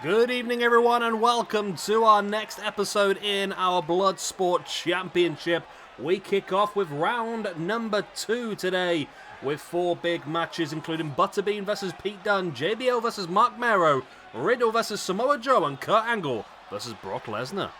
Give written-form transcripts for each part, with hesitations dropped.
Good evening, everyone, and welcome to our next episode in our Bloodsport Championship. We kick off with round number 2 today, with 4 big matches, including Butterbean vs Pete Dunne, JBL vs Marc Mero, Riddle vs Samoa Joe, and Kurt Angle vs Brock Lesnar.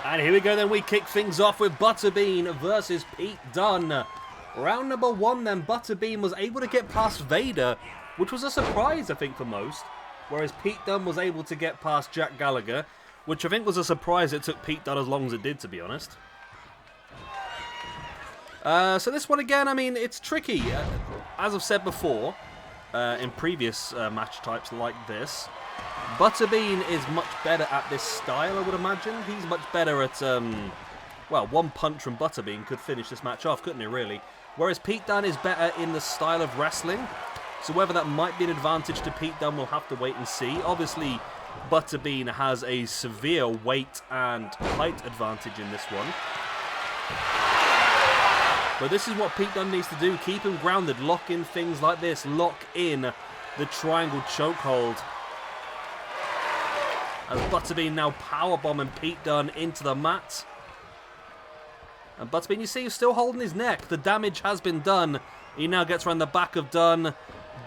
And here we go then, we kick things off with Butterbean versus Pete Dunne. Round number 1 then, Butterbean was able to get past Vader, which was a surprise I think for most. Whereas Pete Dunne was able to get past Jack Gallagher, which I think was a surprise it took Pete Dunne as long as it did, to be honest. So this one again, I mean, it's tricky. As I've said before, in previous match types like this, Butterbean is much better at this style, I would imagine. He's much better at, well, one punch from Butterbean could finish this match off, couldn't he, really? Whereas Pete Dunne is better in the style of wrestling. So whether that might be an advantage to Pete Dunne, we'll have to wait and see. Obviously, Butterbean has a severe weight and height advantage in this one. But this is what Pete Dunne needs to do. Keep him grounded, lock in things like this, lock in the triangle chokehold. As Butterbean now powerbombing Pete Dunne into the mat. And Butterbean, you see, he's still holding his neck. The damage has been done. He now gets around the back of Dunne.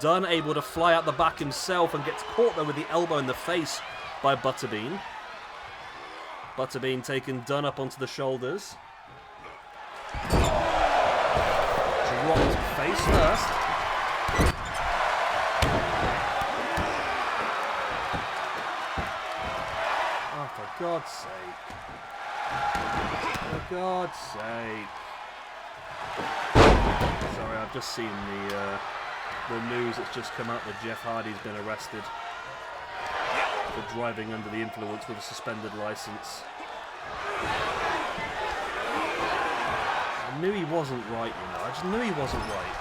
Dunne able to fly out the back himself and gets caught there with the elbow in the face by Butterbean. Butterbean taking Dunne up onto the shoulders. Drops face first. For God's sake. For God's sake. Sorry, I've just seen the news that's just come out that Jeff Hardy's been arrested for driving under the influence with a suspended license. I knew he wasn't right, you know. I just knew he wasn't right.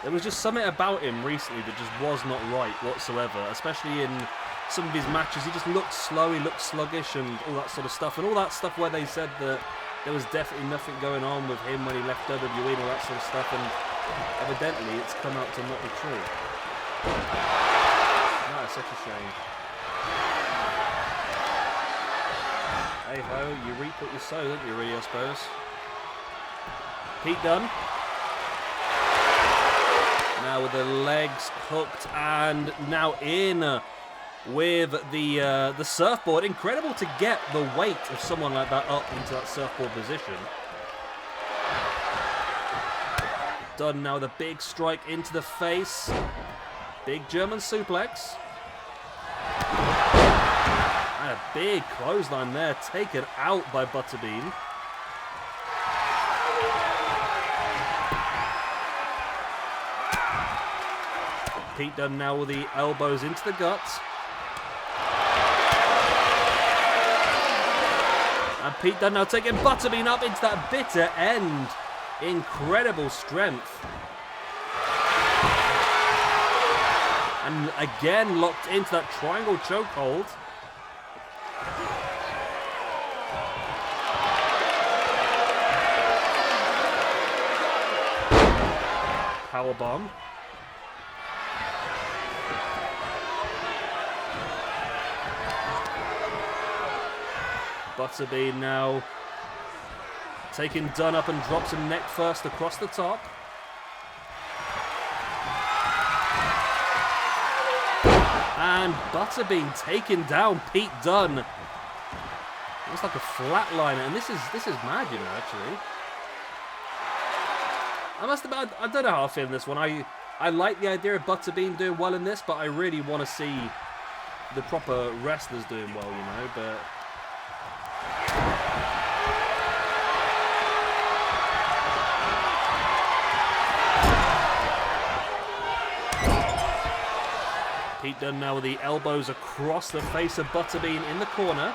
There was just something about him recently that just was not right whatsoever, especially in some of his matches. He just looked slow, he looked sluggish and all that sort of stuff. And all that stuff where they said that there was definitely nothing going on with him when he left WWE and all that sort of stuff. And evidently it's come out to not be true. That is such a shame. Hey ho, you reap what you sow, don't you really, I suppose. Pete Dunne. Now with the legs hooked and now in with the surfboard. Incredible to get the weight of someone like that up into that surfboard position. Dunne now with a big strike into the face. Big German suplex. And a big clothesline there, taken out by Butterbean. Pete Dunne now with the elbows into the guts. And Pete Dunne now taking Butterbean up into that bitter end. Incredible strength. And again locked into that triangle chokehold. Powerbomb. Butterbean now taking Dunne up and drops him neck first across the top. And Butterbean taking down Pete Dunne. Looks like a flatliner, and this is mad, you know, actually. I don't know how I feel in this one. I like the idea of Butterbean doing well in this, but I really want to see the proper wrestlers doing well, you know, but Pete Dunne now with the elbows across the face of Butterbean in the corner.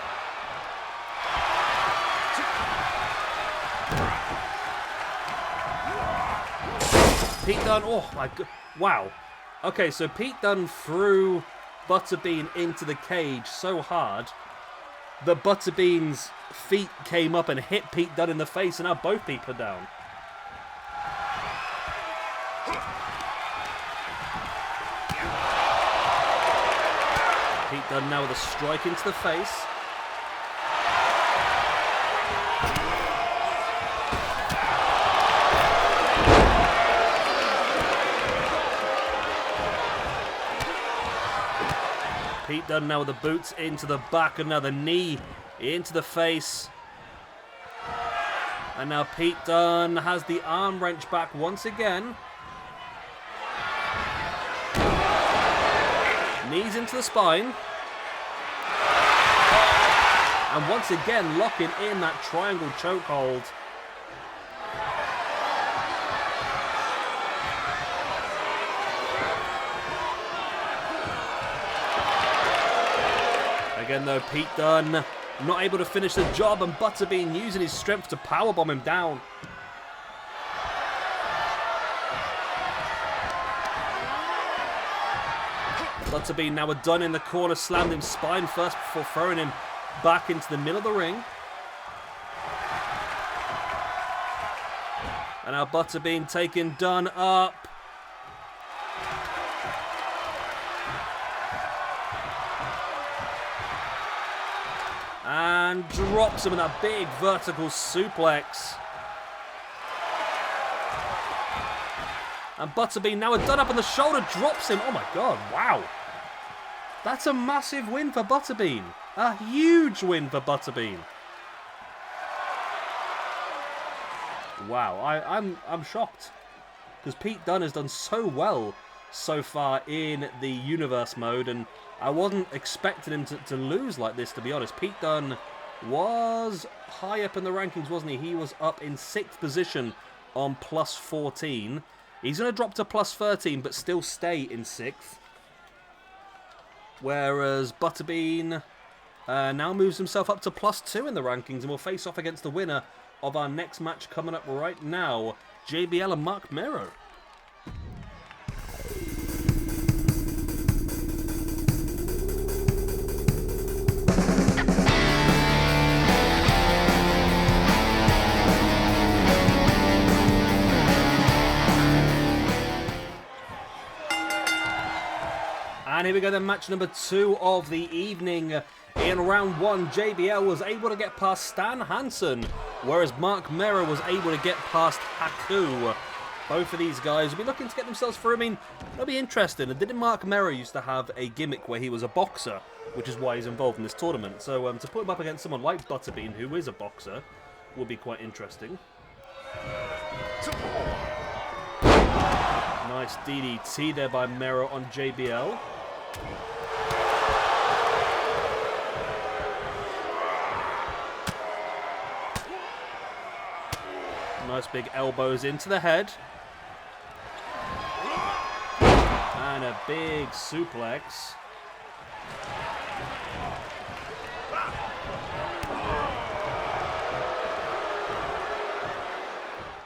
Pete Dunne, oh my god, wow. Okay, so Pete Dunne threw Butterbean into the cage so hard that Butterbean's feet came up and hit Pete Dunne in the face, and now both people are down. Pete Dunne now with a strike into the face. Pete Dunne now with the boots into the back, another knee into the face. And now Pete Dunne has the arm wrench back once again. Knees into the spine. And once again locking in that triangle chokehold. Again though, Pete Dunne not able to finish the job, and Butterbean using his strength to powerbomb him down. Butterbean now with Dunne in the corner, slammed him spine first before throwing him back into the middle of the ring. And now Butterbean taking Dunne up. And drops him in that big vertical suplex. And Butterbean now with Dunne up on the shoulder, drops him. Oh my god, wow. That's a massive win for Butterbean. A huge win for Butterbean. Wow, I'm shocked. Because Pete Dunne has done so well so far in the Universe mode, and I wasn't expecting him to lose like this, to be honest. Pete Dunne was high up in the rankings, wasn't he? He was up in 6th position on plus 14. He's going to drop to plus 13, but still stay in 6th. Whereas Butterbean now moves himself up to plus 2 in the rankings, and will face off against the winner of our next match coming up right now, JBL and Mark Marrow. And here we go then, match number 2 of the evening. In round 1, JBL was able to get past Stan Hansen, whereas Mark Marrow was able to get past Haku. Both of these guys will be looking to get themselves through. I mean, that'll be interesting. And didn't Mark Marrow used to have a gimmick where he was a boxer, which is why he's involved in this tournament. So to put him up against someone like Butterbean, who is a boxer, will be quite interesting. Nice DDT there by Mero on JBL. Nice big elbows into the head. And a big suplex.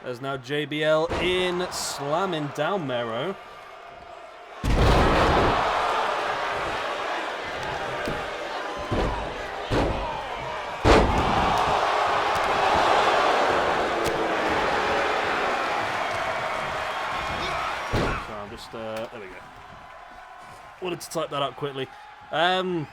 There's now JBL in, slamming down Mero. There we go. Wanted to type that up quickly. I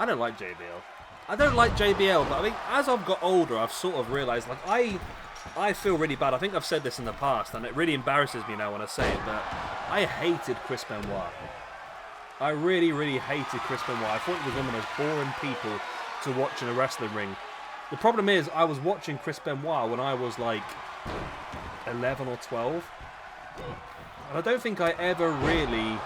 don't like JBL. I don't like JBL, but I think as I've got older, I've sort of realised, like, I feel really bad. I think I've said this in the past, and it really embarrasses me now when I say it, but I hated Chris Benoit. I really, really hated Chris Benoit. I thought he was one of the most boring people to watch in a wrestling ring. The problem is, I was watching Chris Benoit when I was, like, 11 or 12. And I don't think I ever really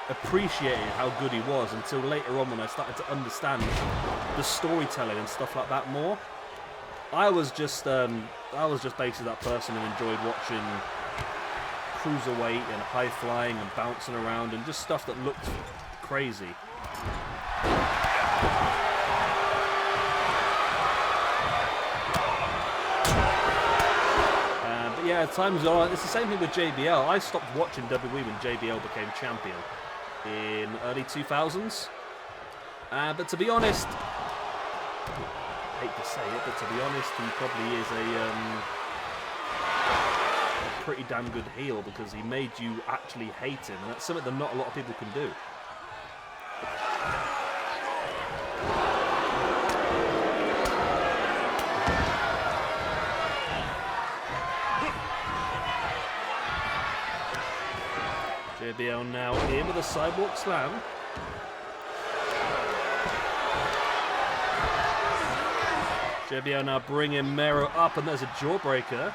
appreciated how good he was until later on when I started to understand the storytelling and stuff like that more. I was just basically that person who enjoyed watching cruiserweight and high flying and bouncing around and just stuff that looked crazy. But yeah, time's on. It's the same thing with JBL. I stopped watching WWE when JBL became champion in early 2000s. But to be honest, I hate to say it, but to be honest, he probably is a pretty damn good heel because he made you actually hate him, and that's something that not a lot of people can do. JBL now in with a sidewalk slam. JBL now bringing Mero up, and there's a jawbreaker.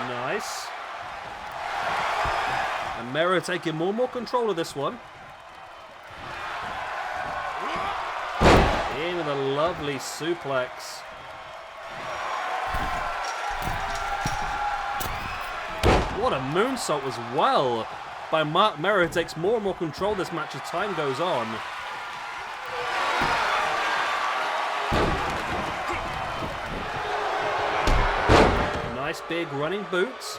Nice. And Mero taking more and more control of this one. In with a lovely suplex. What a moonsault as well by Mark Marrow, who takes more and more control of this match as time goes on. Nice big running boots.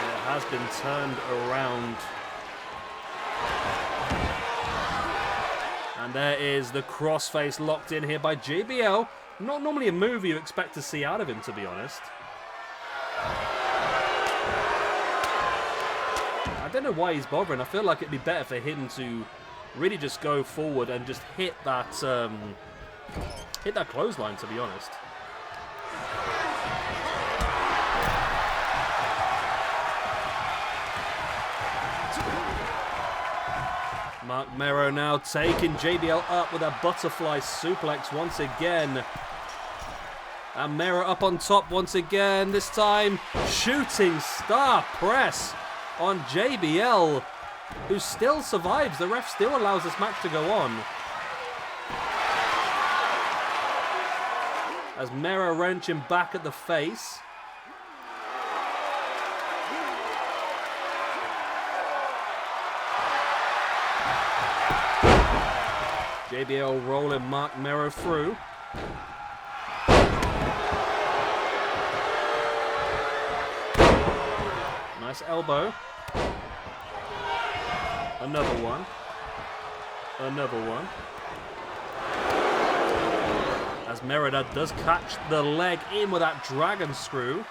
It has been turned around. And there is the crossface locked in here by JBL. Not normally a move you expect to see out of him, to be honest. I don't know why he's bothering. I feel like it'd be better for him to really just go forward and just hit that clothesline, to be honest. Mark Marrow now taking JBL up with a butterfly suplex once again. And Marrow up on top once again. This time, shooting star press on JBL, who still survives. The ref still allows this match to go on. As Marrow wrenching back at the face. JBL rolling Mark Marrow through. Nice elbow. Another one. Another one. As Merida does catch the leg in with that dragon screw.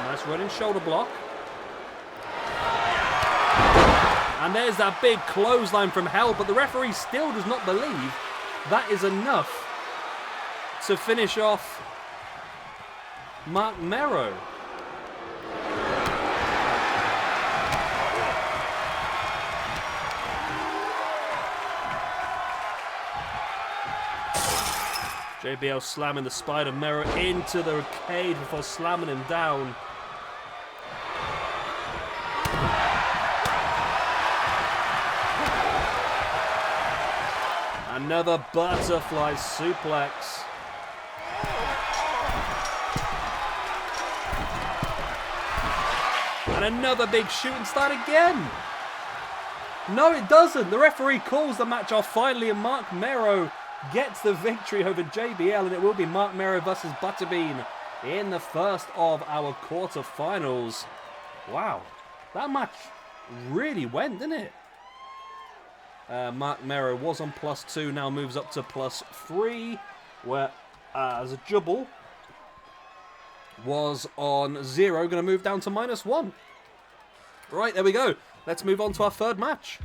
Nice running shoulder block. And there's that big clothesline from hell, but the referee still does not believe that is enough to finish off Mark Marrow. JBL slamming the Spider Marrow into the cage before slamming him down. Another butterfly suplex. And another big shooting star again. No, it doesn't. The referee calls the match off finally, and Mark Marrow gets the victory over JBL, and it will be Mark Marrow versus Butterbean in the first of our quarterfinals. Wow, that match really went, didn't it? Mark Marrow was on +2, now moves up to +3, whereas Jubble was on 0, going to move down to -1. Right, there we go. Let's move on to our third match.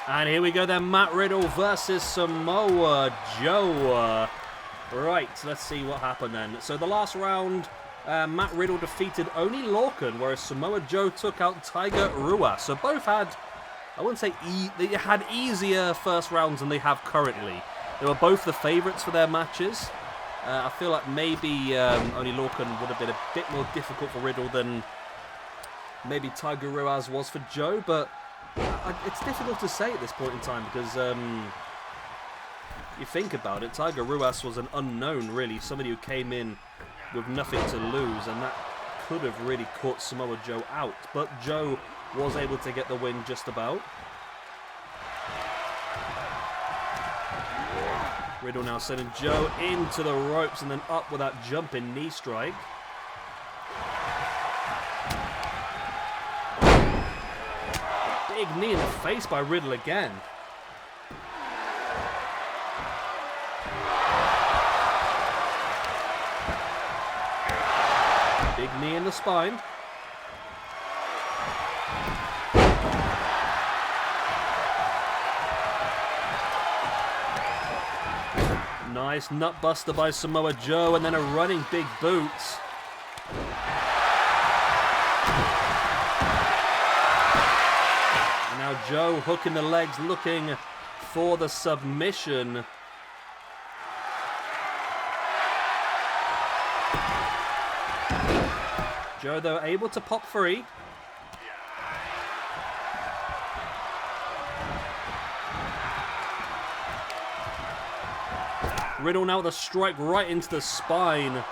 And here we go then, Matt Riddle versus Samoa Joe. Right, so let's see what happened then. So the last round, Matt Riddle defeated Oney Lorcan, whereas Samoa Joe took out Tiger Ruas. So both had, I wouldn't say they had easier first rounds than they have currently. They were both the favourites for their matches. I feel like maybe Oney Lorcan would have been a bit more difficult for Riddle than maybe Tiger Ruas was for Joe, but it's difficult to say at this point in time because you think about it, Tiger Ruas was an unknown, really, somebody who came in with nothing to lose, and that could have really caught Samoa Joe out, but Joe was able to get the win just about. Riddle now sending Joe into the ropes and then up with that jumping knee strike. Big knee in the face by Riddle again. Big knee in the spine. Nice nut buster by Samoa Joe and then a running big boot. And now Joe hooking the legs, looking for the submission. Joe, though, able to pop free. Riddle now with a strike right into the spine.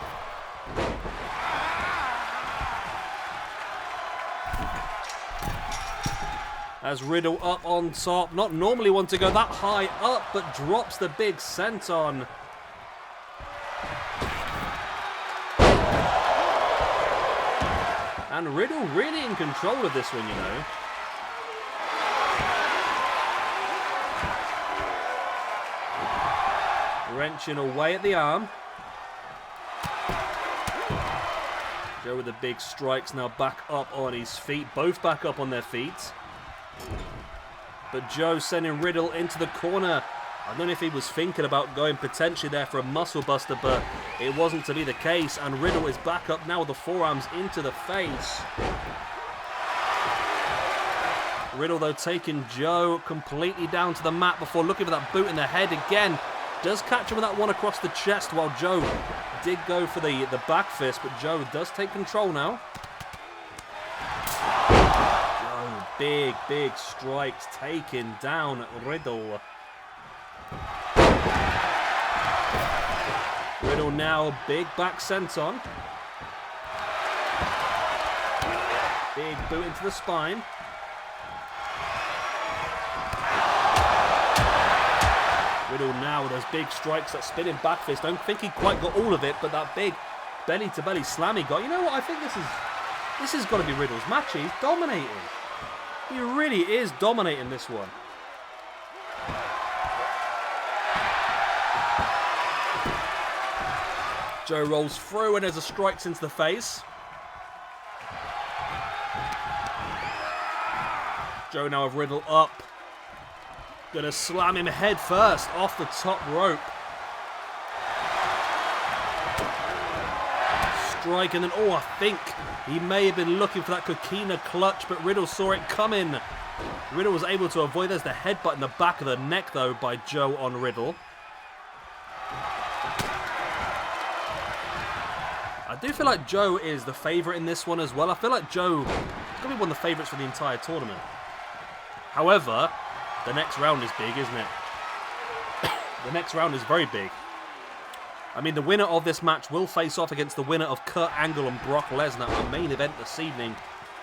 As Riddle up on top, not normally want to go that high up, but drops the big senton. And Riddle really in control of this one, you know. Wrenching away at the arm. Joe with the big strikes, now back up on his feet. Both back up on their feet. But Joe sending Riddle into the corner. I don't know if he was thinking about going potentially there for a muscle buster, but it wasn't to be the case. And Riddle is back up now with the forearms into the face. Riddle, though, taking Joe completely down to the mat before looking for that boot in the head again. Does catch him with that one across the chest while Joe did go for the back fist, but Joe does take control now. Joe, big strikes taking down Riddle. Riddle now, big back senton. Big boot into the spine. Riddle now with those big strikes, that spinning back fist. Don't think he quite got all of it, but that big belly-to-belly slam he got. You know what? I think this is going to be Riddle's match. He's dominating. He really is dominating this one. Joe rolls through and there's a strikes into the face. Joe now with Riddle up. Gonna slam him head first off the top rope. Strike and then, oh, I think he may have been looking for that coquina clutch, but Riddle saw it coming. Riddle was able to avoid. There's the headbutt in the back of the neck, though, by Joe on Riddle. I do feel like Joe is the favourite in this one as well. I feel like Joe is going to be one of the favourites for the entire tournament. However, the next round is big, isn't it? The next round is very big. I mean, the winner of this match will face off against the winner of Kurt Angle and Brock Lesnar, our main event this evening.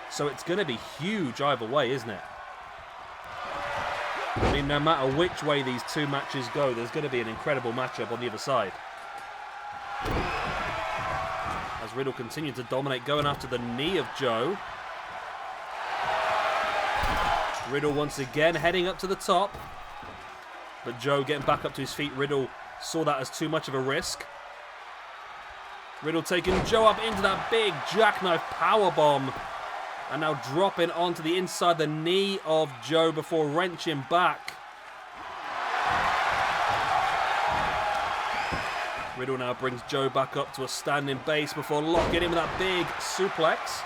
So it's going to be huge either way, isn't it? I mean, no matter which way these two matches go, there's going to be an incredible matchup on the other side. As Riddle continued to dominate, going after the knee of Joe. Riddle once again heading up to the top. But Joe getting back up to his feet. Riddle saw that as too much of a risk. Riddle taking Joe up into that big jackknife powerbomb. And now dropping onto the inside the knee of Joe before wrenching back. Riddle now brings Joe back up to a standing base before locking in with that big suplex.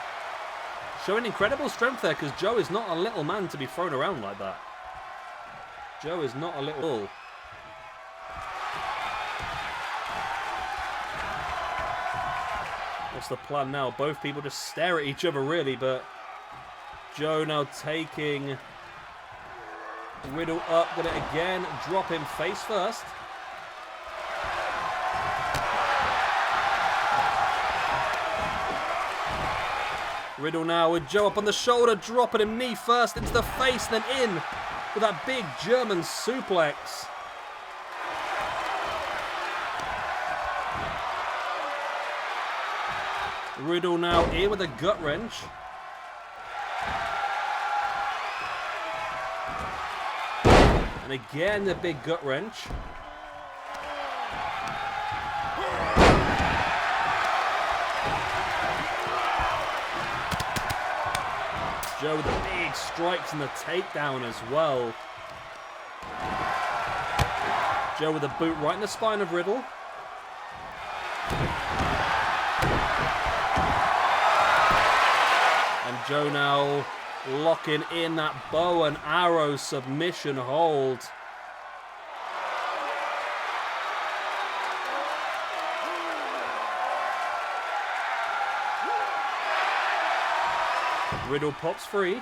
Showing incredible strength there, because Joe is not a little man to be thrown around like that. Joe is not a little... What's the plan now? Both people just stare at each other, really, but Joe now taking Riddle up. Gonna again drop him face first. Riddle now with Joe up on the shoulder, dropping him knee first into the face, then in with that big German suplex. Riddle now in with a gut wrench. And again the big gut wrench. Joe with the big strikes and the takedown as well. Joe with a boot right in the spine of Riddle. And Joe now locking in that bow and arrow submission hold. Riddle pops free.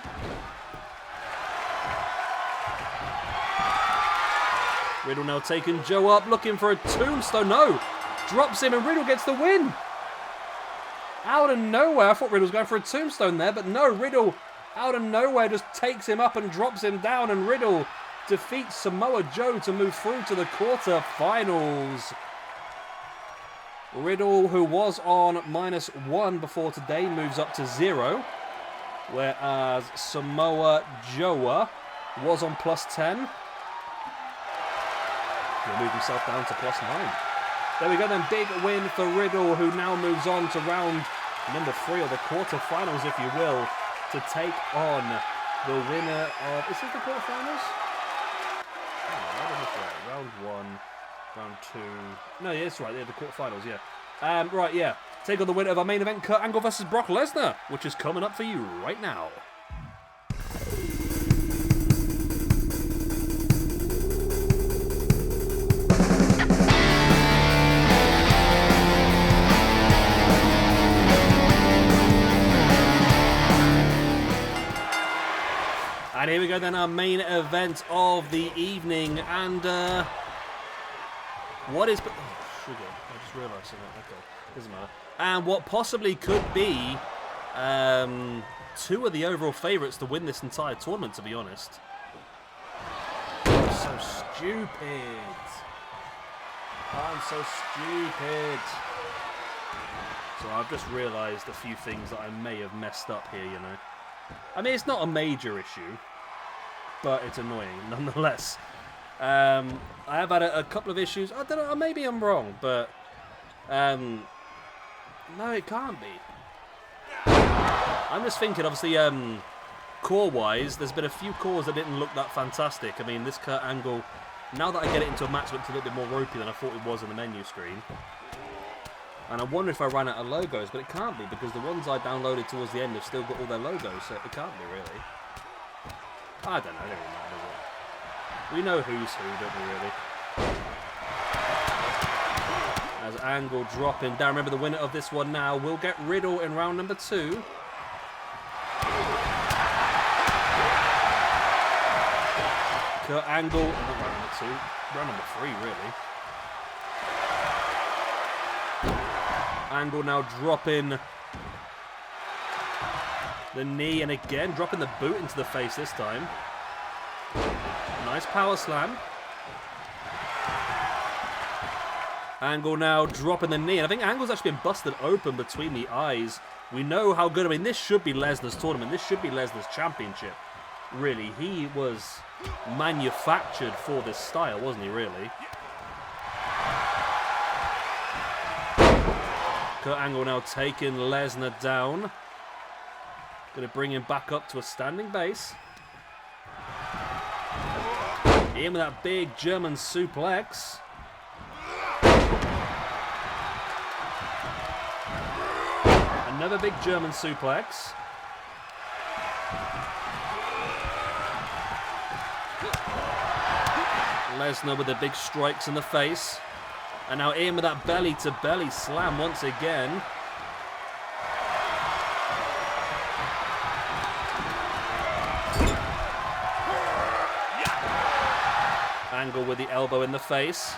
Riddle now taking Joe up, looking for a tombstone. No! Drops him and Riddle gets the win. Out of nowhere. I thought Riddle was going for a tombstone there, but no, Riddle out of nowhere just takes him up and drops him down, and Riddle defeats Samoa Joe to move through to the quarterfinals. Riddle, who was on -1 before today, moves up to 0. Whereas Samoa Joe was on +10. He'll move himself down to +9. There we go then, big win for Riddle, who now moves on to round number 3, or the quarterfinals if you will, to take on the winner of... Is this the quarterfinals? Oh, round 1, round 2... No, yeah, it's right, they're the quarterfinals, yeah. Right, yeah. Take on the winner of our main event, Kurt Angle versus Brock Lesnar, which is coming up for you right now. And here we go then, our main event of the evening, and what is... Oh, sugar. I just realised something. Okay, doesn't matter. And what possibly could be 2 of the overall favourites to win this entire tournament, to be honest. I'm so stupid. I'm so stupid. So I've just realised a few things that I may have messed up here, you know. I mean, it's not a major issue, but it's annoying nonetheless. I have had a couple of issues. I don't know, maybe I'm wrong, but no, it can't be. I'm just thinking, obviously, core-wise, there's been a few cores that didn't look that fantastic. I mean, this Kurt Angle, now that I get it into a match, looks a little bit more ropey than I thought it was in the menu screen. And I wonder if I ran out of logos, but it can't be, because the ones I downloaded towards the end have still got all their logos, so it can't be, really. I don't know, it doesn't really matter, does it? We know who's who, don't we, really? As Angle dropping down. Remember, the winner of this one now will get Riddle in round number 2. Kurt Angle, not round number 2, round number 3, really. Angle now dropping the knee, and again dropping the boot into the face this time. Nice power slam. Angle now dropping the knee, and I think Angle's actually been busted open between the eyes. We know how good, I mean, this should be Lesnar's tournament. This should be Lesnar's championship. Really, he was manufactured for this style, wasn't he, really? Kurt Angle now taking Lesnar down. Going to bring him back up to a standing base. In with that big German suplex. Another big German suplex. Lesnar with the big strikes in the face. And now in with that belly-to-belly slam once again. Angle with the elbow in the face.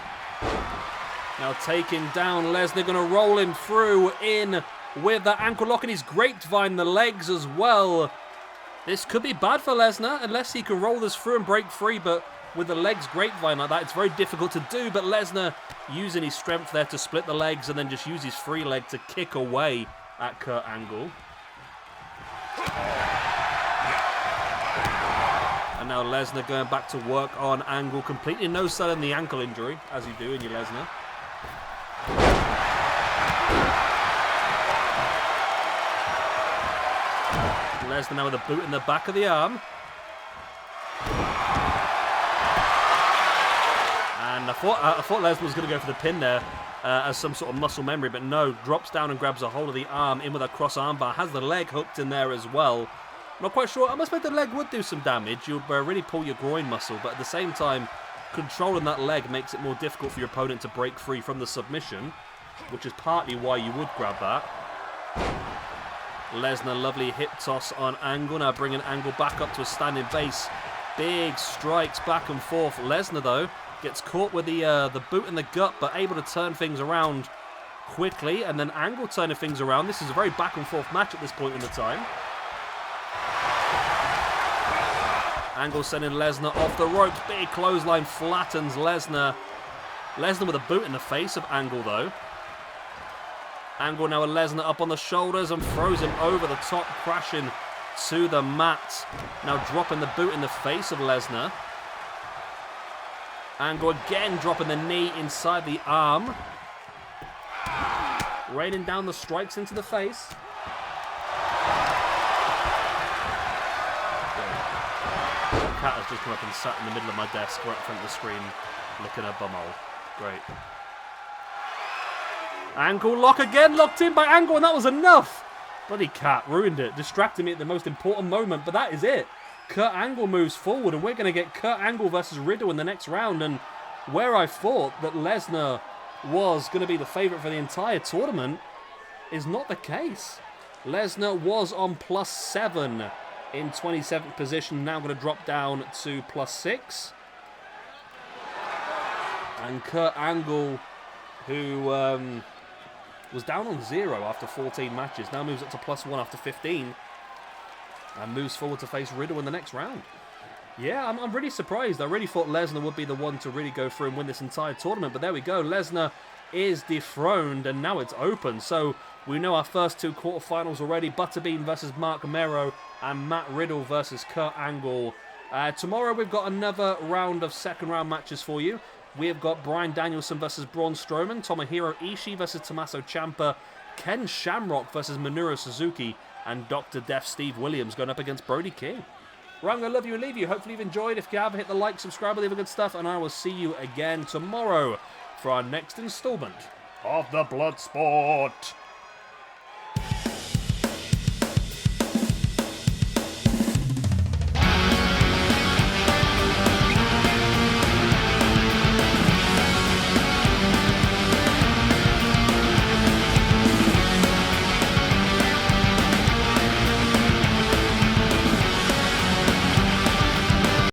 Now taking down Lesnar, going to roll him through in with that ankle lock, and he's grapevine the legs as well. This could be bad for Lesnar unless he can roll this through and break free, but with the legs grapevine like that, it's very difficult to do. But Lesnar using his strength there to split the legs and then just use his free leg to kick away at Kurt Angle. And now Lesnar going back to work on Angle, completely no selling the ankle injury, as you do in your Lesnar. Lesnar now with a boot in the back of the arm. And I thought Lesnar was going to go for the pin there as some sort of muscle memory, but no, drops down and grabs a hold of the arm in with a cross arm bar, has the leg hooked in there as well. Not quite sure, I must admit the leg would do some damage, you'll really pull your groin muscle, but at the same time, controlling that leg makes it more difficult for your opponent to break free from the submission, which is partly why you would grab that. Lesnar, lovely hip toss on Angle, now bringing Angle back up to a standing base. Big strikes back and forth. Lesnar, though, gets caught with the boot in the gut, but able to turn things around quickly, and then Angle turning things around. This is a very back and forth match at this point in the time. Angle sending Lesnar off the ropes. Big clothesline flattens Lesnar. Lesnar with a boot in the face of Angle, though. Angle now with Lesnar up on the shoulders and throws him over the top, crashing to the mat. Now dropping the boot in the face of Lesnar. Angle again dropping the knee inside the arm. Raining down the strikes into the face. The cat has just come up and sat in the middle of my desk right in front of the screen looking at her bumhole. Great. Angle lock again, locked in by Angle, and that was enough. Bloody cat ruined it, distracted me at the most important moment, but that is it. Kurt Angle moves forward, and we're going to get Kurt Angle versus Riddle in the next round. And where I thought that Lesnar was going to be the favourite for the entire tournament is not the case. Lesnar was on +7 in 27th position, now going to drop down to +6. And Kurt Angle, who was down on 0 after 14 matches, now moves up to +1 after 15. And moves forward to face Riddle in the next round. Yeah, I'm really surprised. I really thought Lesnar would be the one to really go through and win this entire tournament. But there we go. Lesnar is dethroned, and now it's open. So we know our first two quarterfinals already. Butterbean versus Mark Marrow and Matt Riddle versus Kurt Angle. Tomorrow we've got another round of second round matches for you. We have got Bryan Danielson versus Braun Strowman, Tomohiro Ishii versus Tommaso Ciampa, Ken Shamrock versus Minoru Suzuki, and Dr. Death Steve Williams going up against Brody King. Right, I'm going to love you and leave you. Hopefully you've enjoyed. If you have, hit the like, subscribe, all the other good stuff, and I will see you again tomorrow for our next installment of the Bloodsport.